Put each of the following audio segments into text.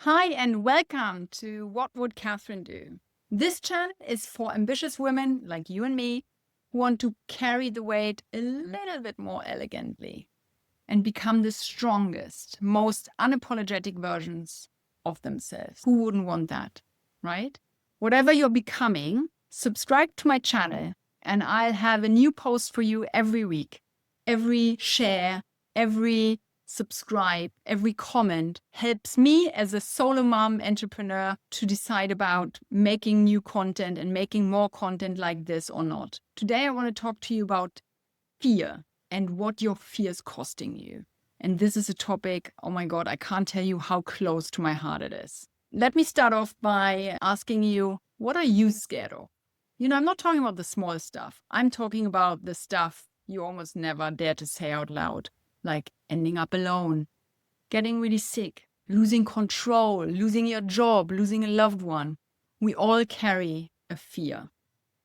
Hi, and welcome to What Would Catherine Do? This channel is for ambitious women like you and me who want to carry the weight a little bit more elegantly and become the strongest, most unapologetic versions of themselves. Who wouldn't want that, right? Whatever you're becoming, subscribe to my channel and I'll have a new post for you every week. Every share, every subscribe, every comment helps me as a solo mom entrepreneur to decide about making new content and making more content like this or not. Today, I want to talk to you about fear and what your fear is costing you. And this is a topic, oh my God, I can't tell you how close to my heart it is. Let me start off by asking you, what are you scared of? I'm not talking about the small stuff. I'm talking about the stuff you almost never dare to say out loud, like ending up alone, getting really sick, losing control, losing your job, losing a loved one. We all carry a fear,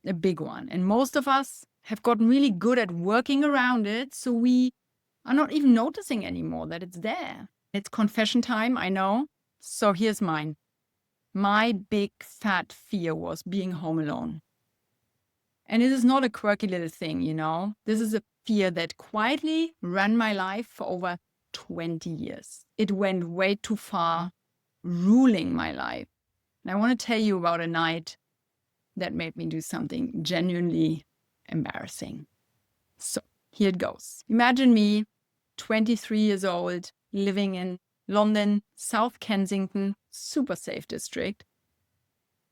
a big one. And most of us have gotten really good at working around it, so we are not even noticing anymore that it's there. It's confession time, I know. So here's mine. My big fat fear was being home alone. And it is not a quirky little thing, This is a fear that quietly ran my life for over 20 years. It went way too far, ruling my life. And I want to tell you about a night that made me do something genuinely embarrassing. So here it goes. Imagine me, 23 years old, living in London, South Kensington, super safe district.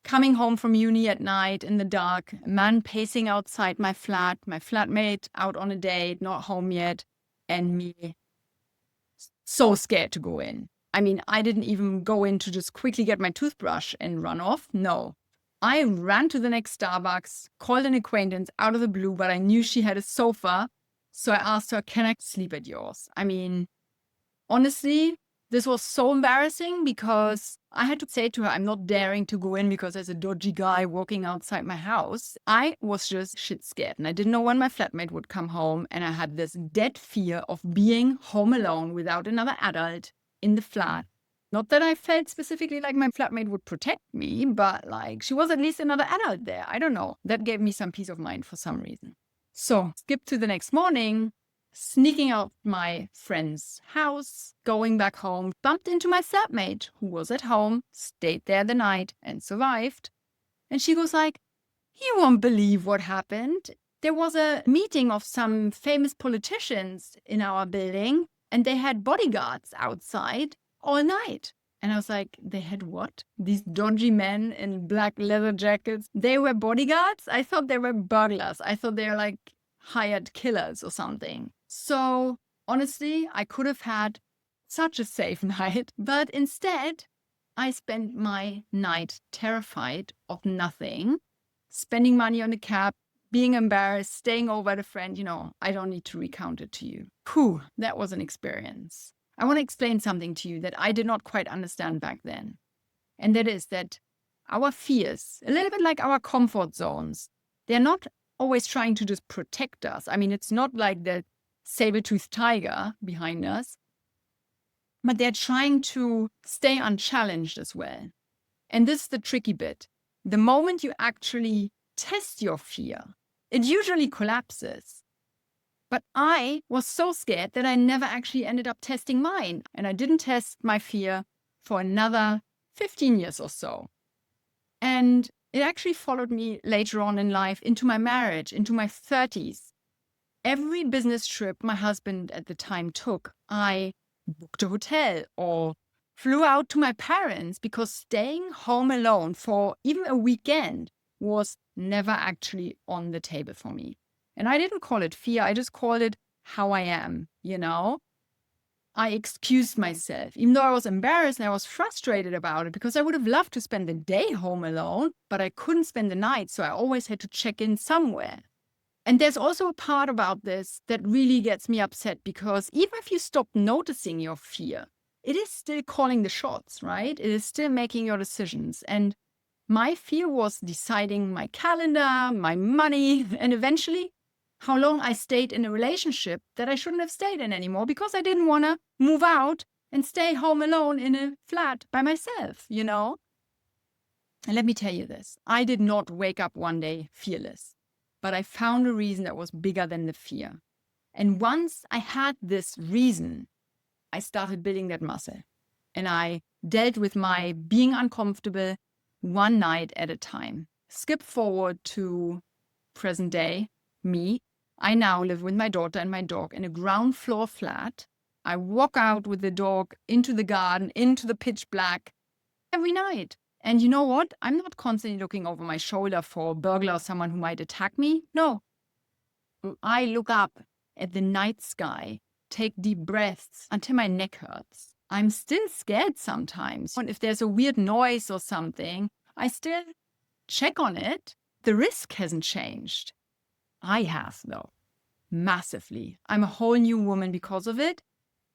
Coming home from uni at night in the dark, a man pacing outside my flat, my flatmate out on a date, not home yet, and me so scared to go in. I mean, I didn't even go in to just quickly get my toothbrush and run off. No. I ran to the next Starbucks, called an acquaintance out of the blue, but I knew she had a sofa. So I asked her, can I sleep at yours? I mean, honestly, this was so embarrassing because I had to say to her, I'm not daring to go in because there's a dodgy guy walking outside my house. I was just shit scared and I didn't know when my flatmate would come home. And I had this dead fear of being home alone without another adult in the flat. Not that I felt specifically like my flatmate would protect me, but like she was at least another adult there. I don't know. That gave me some peace of mind for some reason. So skip to the next morning. Sneaking out my friend's house, going back home, bumped into my flatmate who was at home, stayed there the night and survived. And she goes like, you won't believe what happened. There was a meeting of some famous politicians in our building and they had bodyguards outside all night. And I was like, they had what? These dodgy men in black leather jackets. They were bodyguards? I thought they were burglars. I thought they were like hired killers or something. So honestly, I could have had such a safe night, but instead I spent my night terrified of nothing, spending money on a cab, being embarrassed, staying over at a friend. I don't need to recount it to you. Whew, that was an experience. I want to explain something to you that I did not quite understand back then. And that is that our fears, a little bit like our comfort zones, they're not always trying to just protect us. I mean, it's not like the saber-toothed tiger behind us, but they're trying to stay unchallenged as well. And this is the tricky bit. The moment you actually test your fear, it usually collapses. But I was so scared that I never actually ended up testing mine. And I didn't test my fear for another 15 years or so. And it actually followed me later on in life into my marriage, into my 30s. Every business trip my husband at the time took, I booked a hotel or flew out to my parents because staying home alone for even a weekend was never actually on the table for me. And I didn't call it fear. I just called it how I am, I excused myself, even though I was embarrassed and I was frustrated about it because I would have loved to spend the day home alone, but I couldn't spend the night. So I always had to check in somewhere. And there's also a part about this that really gets me upset because even if you stop noticing your fear, it is still calling the shots, right? It is still making your decisions. And my fear was deciding my calendar, my money, and eventually how long I stayed in a relationship that I shouldn't have stayed in anymore because I didn't want to move out and stay home alone in a flat by myself, you know? And let me tell you this, I did not wake up one day fearless, but I found a reason that was bigger than the fear. And once I had this reason, I started building that muscle. And I dealt with my being uncomfortable one night at a time. Skip forward to present day, me. I now live with my daughter and my dog in a ground floor flat. I walk out with the dog into the garden, into the pitch black every night. And you know what? I'm not constantly looking over my shoulder for a burglar or someone who might attack me. No. I look up at the night sky, take deep breaths until my neck hurts. I'm still scared sometimes. And if there's a weird noise or something, I still check on it. The risk hasn't changed. I have, though, massively. I'm a whole new woman because of it.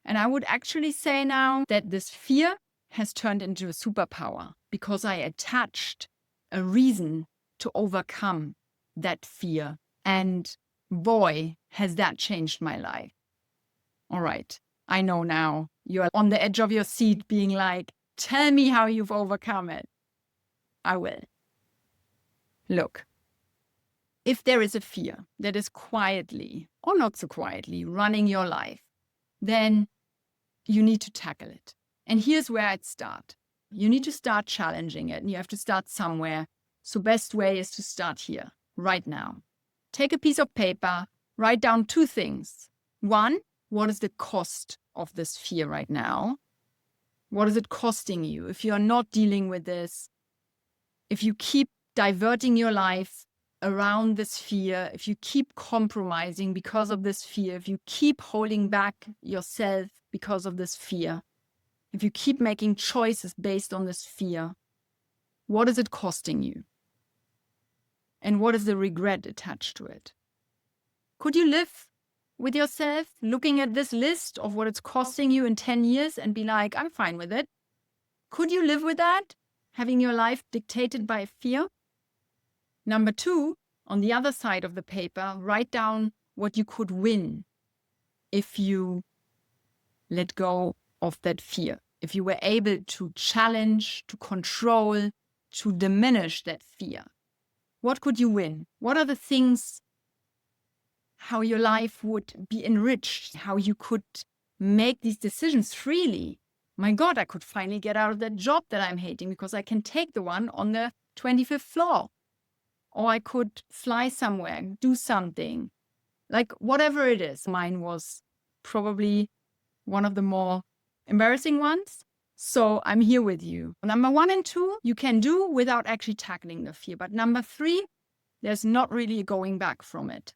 And I would actually say now that this fear has turned into a superpower because I attached a reason to overcome that fear. And boy, has that changed my life. All right, I know now you're on the edge of your seat being like, tell me how you've overcome it. I will. Look, if there is a fear that is quietly or not so quietly running your life, then you need to tackle it. And here's where I'd start. You need to start challenging it, and you have to start somewhere. So best way is to start here, right now. Take a piece of paper, write down two things. One, what is the cost of this fear right now? What is it costing you? If you're not dealing with this, if you keep diverting your life around this fear, if you keep compromising because of this fear, if you keep holding back yourself because of this fear, if you keep making choices based on this fear, what is it costing you? And what is the regret attached to it? Could you live with yourself looking at this list of what it's costing you in 10 years and be like, I'm fine with it? Could you live with that, having your life dictated by fear? Number two, on the other side of the paper, write down what you could win if you let go of that fear. If you were able to challenge, to control, to diminish that fear. What could you win? What are the things, how your life would be enriched, how you could make these decisions freely? My God, I could finally get out of that job that I'm hating because I can take the one on the 25th floor. Or I could fly somewhere, do something. Like whatever it is. Mine was probably one of the more embarrassing ones. So I'm here with you. Number 1 and 2, you can do without actually tackling the fear. But number 3, there's not really going back from it.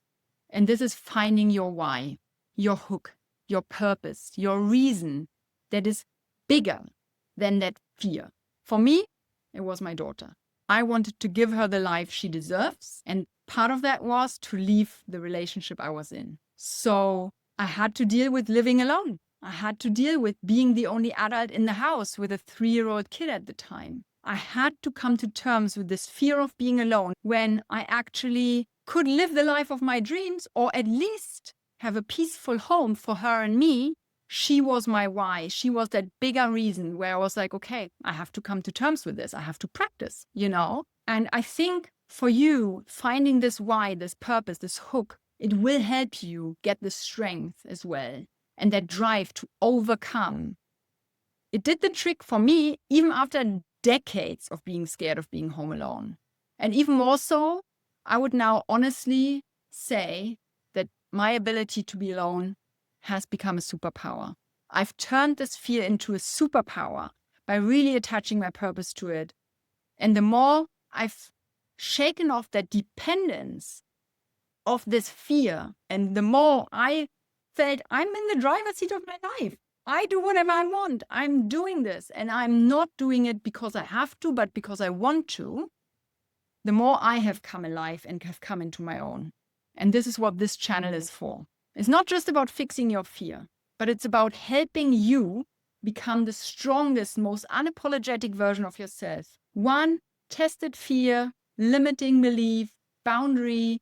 And this is finding your why, your hook, your purpose, your reason that is bigger than that fear. For me, it was my daughter. I wanted to give her the life she deserves. And part of that was to leave the relationship I was in. So I had to deal with living alone. I had to deal with being the only adult in the house with a 3-year-old kid at the time. I had to come to terms with this fear of being alone when I actually could live the life of my dreams, or at least have a peaceful home for her and me. She was my why. She was that bigger reason where I was like, okay, I have to come to terms with this. I have to practice, you know? And I think for you, finding this why, this purpose, this hook, it will help you get the strength as well and that drive to overcome. It did the trick for me, even after decades of being scared of being home alone. And even more so, I would now honestly say that my ability to be alone has become a superpower. I've turned this fear into a superpower by really attaching my purpose to it. And the more I've shaken off that dependence of this fear, and the more I felt I'm in the driver's seat of my life. I do whatever I want. I'm doing this, and I'm not doing it because I have to, but because I want to. The more I have come alive and have come into my own. And this is what this channel is for. It's not just about fixing your fear, but it's about helping you become the strongest, most unapologetic version of yourself. One tested fear, limiting belief, boundary,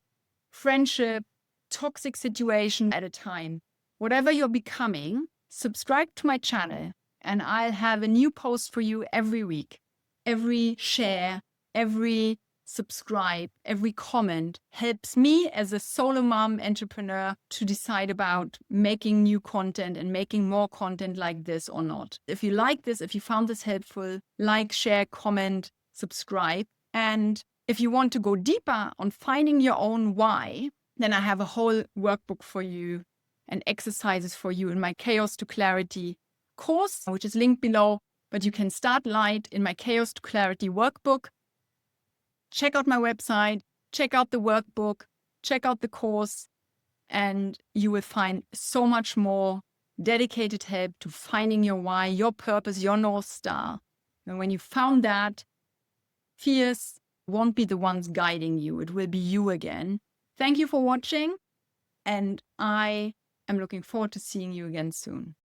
friendship, toxic situation at a time. Whatever you're becoming, subscribe to my channel. And I'll have a new post for you every week. Every share, every subscribe, every comment helps me as a solo mom entrepreneur to decide about making new content and making more content like this or not. If you like this, if you found this helpful, like, share, comment, subscribe. And if you want to go deeper on finding your own why, then I have a whole workbook for you and exercises for you in my Chaos to Clarity course, which is linked below. But you can start light in my Chaos to Clarity workbook. Check out my website, check out the workbook, check out the course, and you will find so much more dedicated help to finding your why, your purpose, your North Star. And when you found that, fears won't be the ones guiding you. It will be you again. Thank you for watching, and I am looking forward to seeing you again soon.